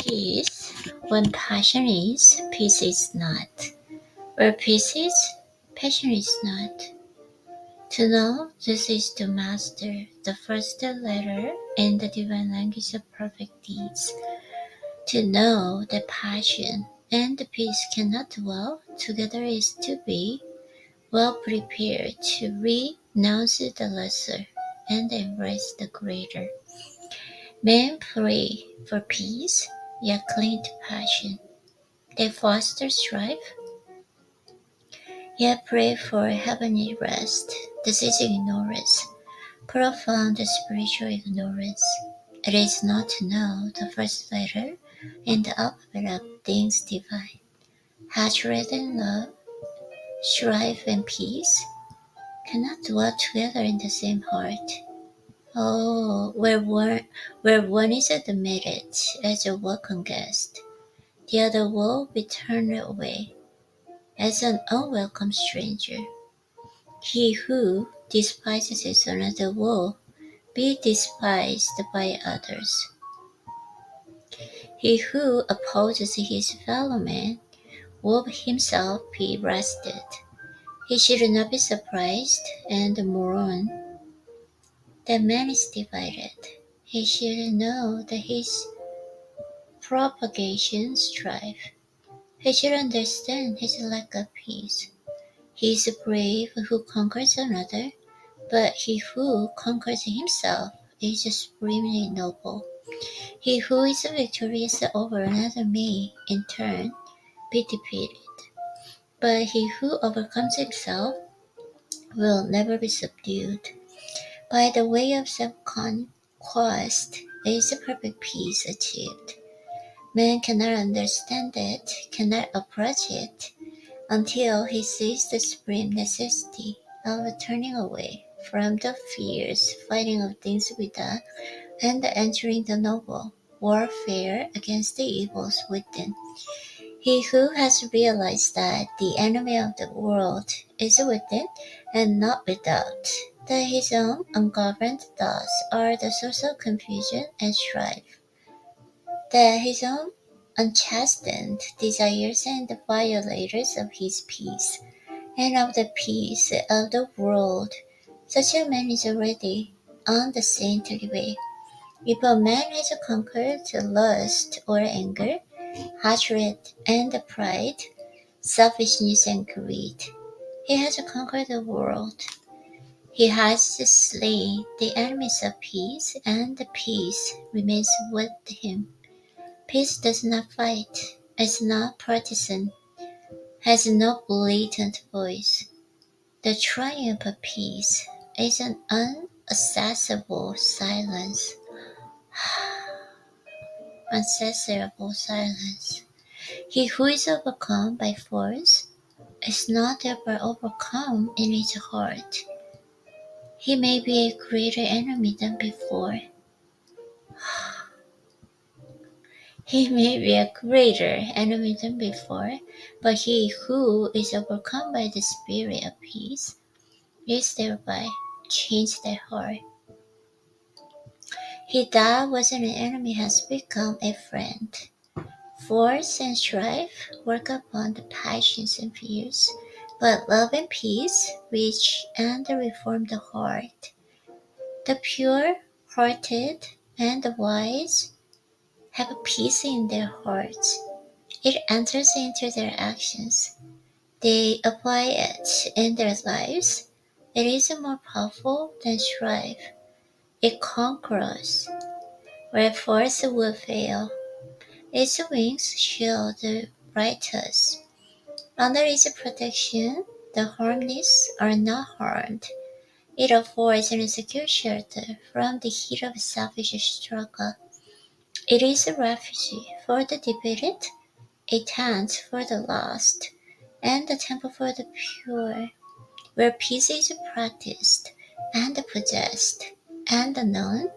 Peace. When passion is, peace is not. Where peace is, passion is not. To know this is to master the first letter in the divine language of perfect deeds. To know that passion and the peace cannot dwell together is to be well prepared to renounce the lesser and embrace the greater. Men pray for peace, yet cling to passion. They foster strife, yet pray for heavenly rest. This is ignorance, profound spiritual ignorance. It is not to know the first letter in the alphabet of things divine. Hatred and love, strife and peace cannot dwell together in the same heart. Oh, where one is admitted as a welcome guest, the other will be turned away as an unwelcome stranger. He who despises another will be despised by others. He who opposes his fellow man will himself be arrested. He should not be surprised and mourn that man is divided. He should know that his propagation strife. He should understand his lack of peace. He is brave who conquers another, but he who conquers himself is supremely noble. He who is victorious over another may, in turn, be defeated, but he who overcomes himself will never be subdued. By the way of self-conquest is perfect peace achieved. Man cannot understand it, cannot approach it, until he sees the supreme necessity of turning away from the fierce fighting of things without and entering the noble warfare against the evils within. He who has realized that the enemy of the world is within and not without, that his own ungoverned thoughts are the source of confusion and strife, that his own unchastened desires are the violators of his peace, and of the peace of the world, such a man is already on the saintly way. If a man has conquered lust or anger, hatred and pride, selfishness and greed, he has conquered the world. He has slain the enemies of peace, and the peace remains with him. Peace does not fight, is not partisan, has no blatant voice. The triumph of peace is an unaccessible silence. Uncensorable silence. He who is overcome by force is not ever overcome in his heart. He may be a greater enemy than before. He may be a greater enemy than before, but he who is overcome by the spirit of peace is thereby changed at heart. He that was an enemy has become a friend. Force and strife work upon the passions and fears, but love and peace reach and reform the heart. The pure-hearted and the wise have peace in their hearts. It enters into their actions. They apply it in their lives. It is more powerful than strife. It conquers where force would fail. Its wings shield the righteous. Under its protection, the harmless are not harmed. It affords an secure shelter from the heat of selfish struggle. It is a refuge for the defeated, a tent for the lost, and a temple for the pure, where peace is practiced and possessed, and known,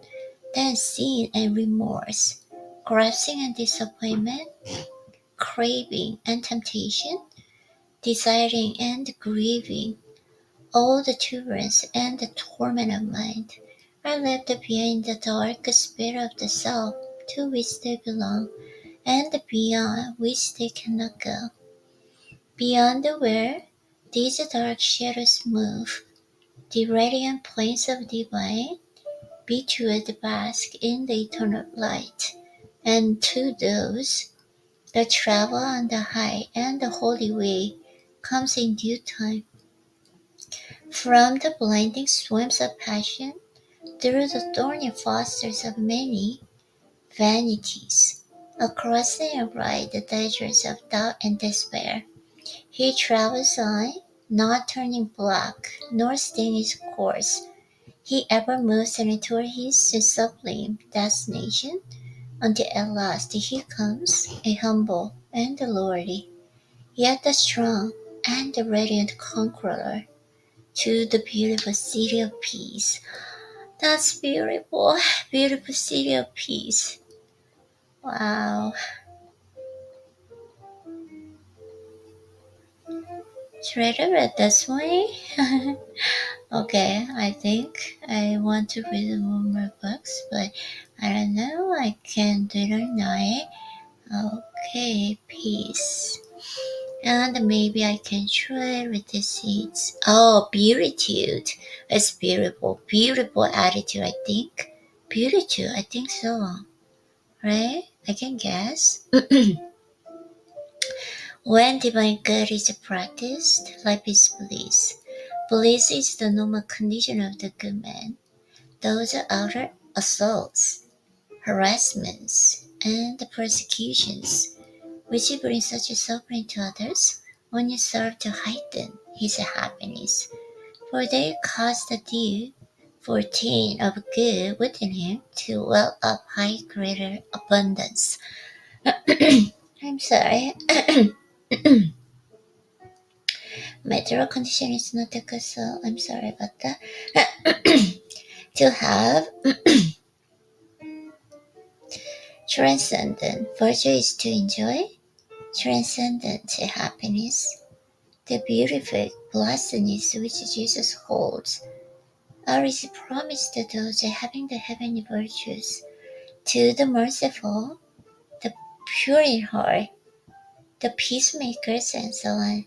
then sin and remorse, grasping and disappointment, craving and temptation, desiring and grieving, all the tyrants and the torment of mind are left behind the dark spirit of the self to which they belong, and beyond which they cannot go. Beyond where these dark shadows move, the radiant plains of divine beechwood bask in the eternal light, and to those that travel on the high and the holy way comes in due time. From the blinding swims of passion, through the thorny fosters of many vanities, across the wide the deserts of doubt and despair, he travels on, not turning back, nor staying his course. He ever moves on toward his sublime destination, until at last he comes, a humble and a lowly, yet the strong and the radiant conqueror, to the beautiful city of peace. That's beautiful, beautiful city of peace. Wow. Should I read this way? Okay, I think I want to read one more books, but I don't know. I can do it or not. Okay, peace. And maybe I can try with the seeds. Oh, beatitude. It's beautiful. Beautiful attitude, I think. Beatitude, I think so. Right? I can guess. When divine good is practiced, life is bliss. Bliss is the normal condition of the good man. Those outer assaults, harassments, and persecutions, which bring such suffering to others, only serve to heighten his happiness, for they cause the dew, fountain of good within him, to well up high greater abundance. I'm sorry. My throat condition is not that good, so I'm sorry about that. To have transcendent virtue is to enjoy transcendent happiness, the beautiful blessedness which Jesus holds, or is promised to those having the heavenly virtues, to the merciful, the pure in heart, the peacemakers, and so on.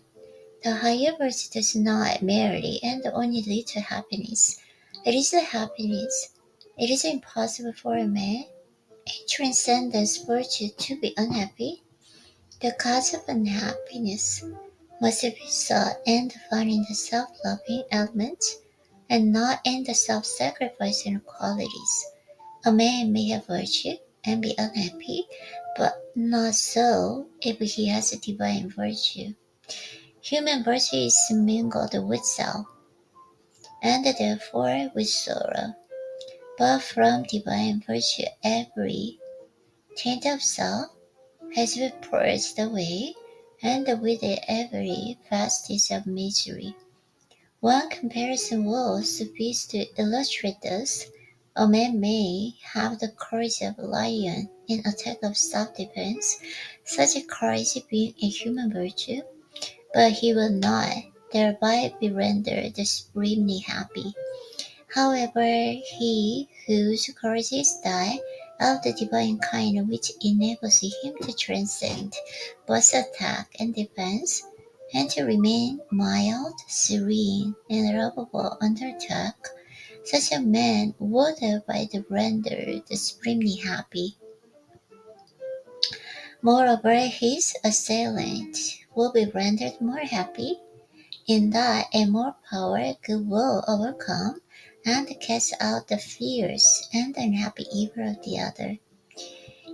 The higher virtue does not merely and only lead to happiness. It is the happiness. It is impossible for a man in transcendence virtue to be unhappy. The cause of unhappiness must be sought and found in the self-loving elements and not in the self-sacrificing qualities. A man may have virtue and be unhappy, but not so if he has a divine virtue. Human virtue is mingled with self, and therefore with sorrow. But from divine virtue every taint of self has been purged away, and with it every vestige of misery. One comparison will suffice to illustrate this. A man may have the courage of a lion in attack of self-defense, such a courage being a human virtue, but he will not thereby be rendered supremely happy. However, he whose courage is that of the divine kind which enables him to transcend both attack and defense, and to remain mild, serene, and lovable under attack, such a man would thereby be rendered supremely happy. Moreover, his assailant will be rendered more happy, in that a more powerful will overcome and cast out the fierce and unhappy evil of the other.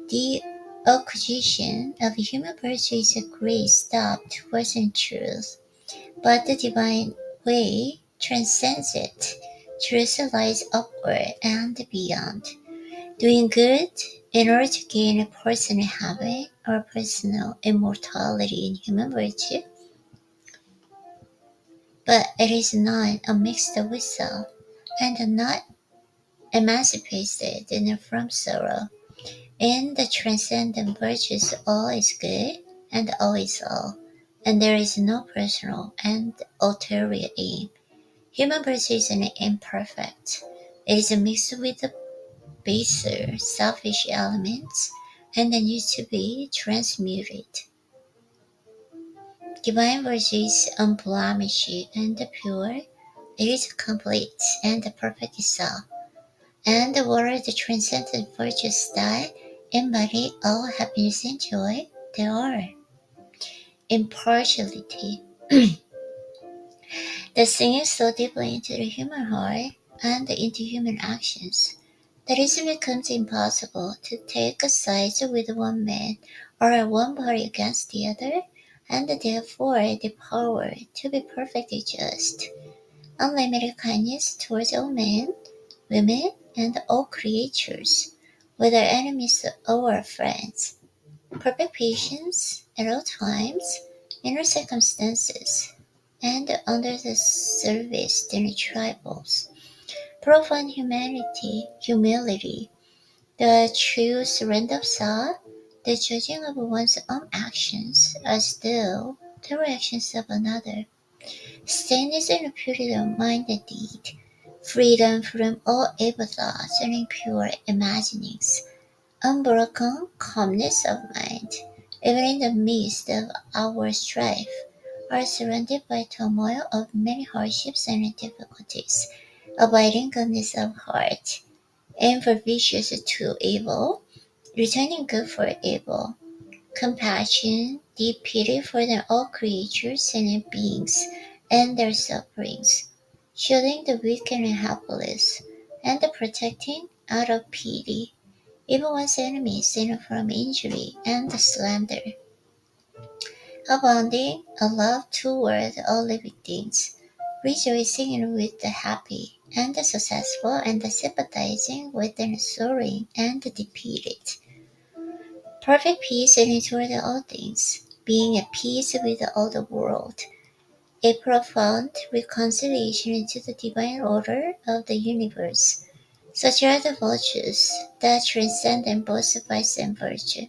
The acquisition of human virtue is a great step towards truth, but the divine way transcends it. Truth lies upward and beyond. Doing good in order to gain a personal habit or personal immortality in human virtue, but it is not a mixed with self, and not emancipated from sorrow. In the transcendent virtues all is good and all is all, and there is no personal and ulterior aim. Human virtue is an imperfect. It is mixed with the baser, selfish elements, and then needs to be transmuted. Divine virtue is unblemished and pure. It is complete and the perfect self. And what are the transcendent virtues that embody all happiness and joy? They are impartiality, that sinks so deeply into the human heart and into human actions that it becomes impossible to take a side with one man or one party against the other, and therefore the power to be perfectly just. Unlimited kindness towards all men, women, and all creatures, whether enemies or friends. Perfect patience at all times, in all circumstances, and under the service to the tribals. Profound humility, the true surrender of self, the judging of one's own actions as though the reactions of another. Stillness and purity of mind and deed, freedom from all evil thoughts and impure imaginings, unbroken calmness of mind, even in the midst of our strife, are surrounded by turmoil of many hardships and difficulties, abiding goodness of heart, impervious to evil, returning good for evil, compassion, deep pity for all creatures and beings and their sufferings, shielding the weak and helpless, and protecting out of pity even one's enemies from injury and slander, abounding a love toward all living things, rejoicing with the happy and the successful and sympathizing with the sorrowing and the defeated. Perfect peace and toward all things, being at peace with all the world, a profound reconciliation to the divine order of the universe. Such are the virtues that transcend both vice and virtue.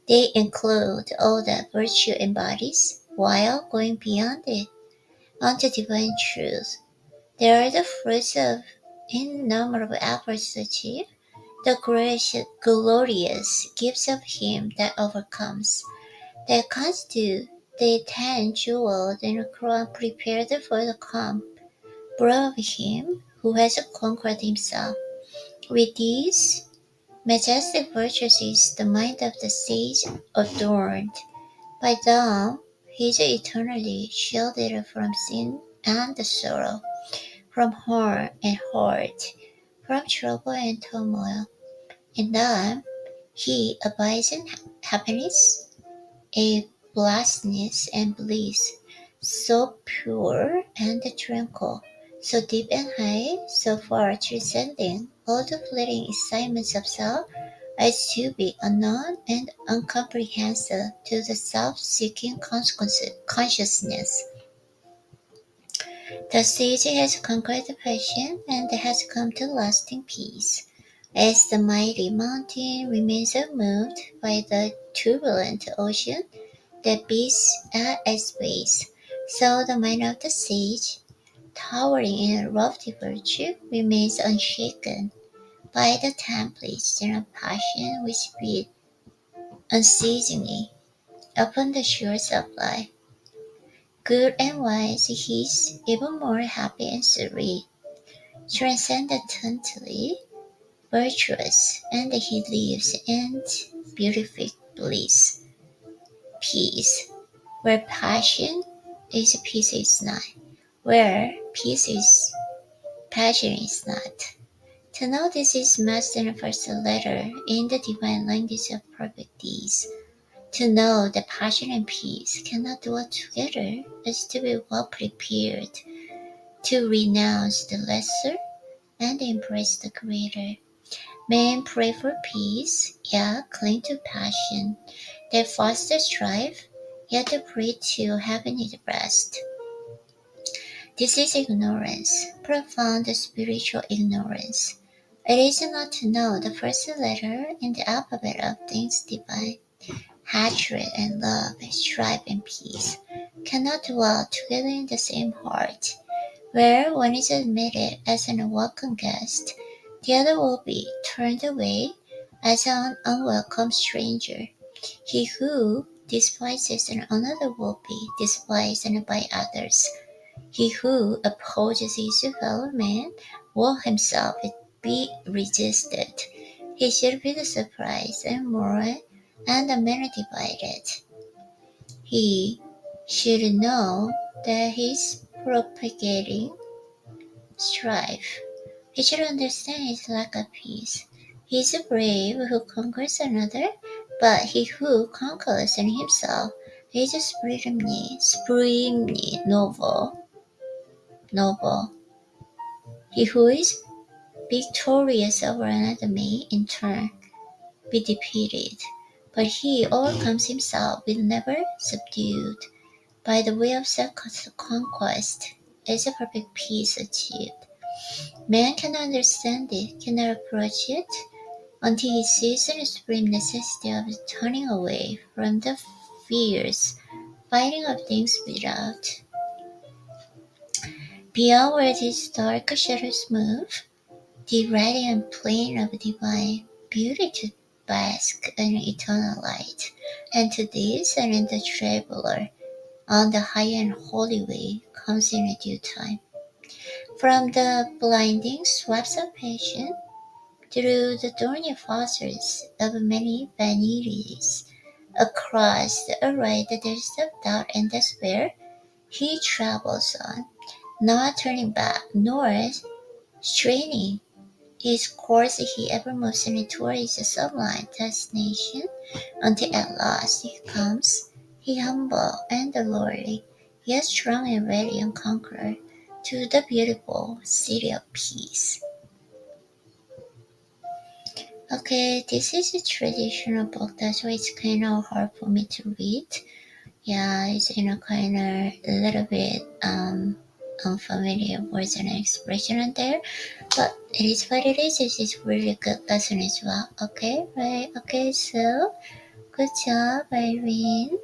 They include all that virtue embodies, while going beyond it onto divine truth. They are the fruits of innumerable efforts to achieve the glorious gifts of Him that overcomes. They constitute the 10 jewels in a crown prepared for the calm brow of Him who has conquered Himself. With these majestic virtues is the mind of the sage adorned. By them he is eternally shielded from sin and sorrow, from harm and hurt, from trouble and turmoil. In them he abides in happiness, a blessedness and bliss, so pure and tranquil, so deep and high, so far transcending all the fleeting excitements of self as to be unknown and incomprehensible to the self-seeking consciousness. The sage has conquered the passion and has come to lasting peace. As the mighty mountain remains unmoved by the turbulent ocean that beats at its base, so the mind of the sage, towering in lofty virtue, remains unshaken by the tempests and passion which beat unceasingly upon the shores of life. Good and wise, he is even more happy and serene, transcendently virtuous, and he lives in beautiful bliss, peace, where peace is not, where peace is passion is not. To know this is must and first letter in the divine language of perfect deeds. To know that passion and peace cannot dwell together is to be well prepared to renounce the lesser and embrace the greater. Men pray for peace, yet cling to passion. They foster strife, yet they pray to heavenly rest. This is ignorance, profound spiritual ignorance. It is not to know the first letter in the alphabet of things divine. Hatred and love, strife and peace cannot dwell together in the same heart. Where one is admitted as an welcome guest, the other will be turned away as an unwelcome stranger. He who despises another will be despised by others. He who opposes his fellow man will himself be resisted. He should be surprised and more and many divided. He should know that he is propagating strife. He should understand his lack of peace. He is brave who conquers another, but he who conquers himself is supremely noble. He who is victorious over another may, in turn, be defeated, but he overcomes himself will never subdued. By the way of self-conquest is a perfect peace achieved. Man cannot understand it, cannot approach it, until he sees the supreme necessity of turning away from the fierce fighting of things without. Beyond where these dark shadows move, the radiant plane of divine beauty to bask in eternal light, and to this and in the traveler on the high and holy way comes in a due time. From the blinding sweeps of passion, through the thorny fossils of many vanities, across the array the depths of doubt and despair, he travels on, not turning back, nor straining his course he ever moves in towards a sublime destination, until at last he comes, he humble and the lordly, yet strong and ready and conqueror, to the beautiful city of peace. Okay, this is a traditional book, that's why it's kind of hard for me to read. Yeah, it's kind of a little bit unfamiliar words and expression in there, but it is what it is. This is really good lesson as well. Okay, right? Okay, so good job, Irene.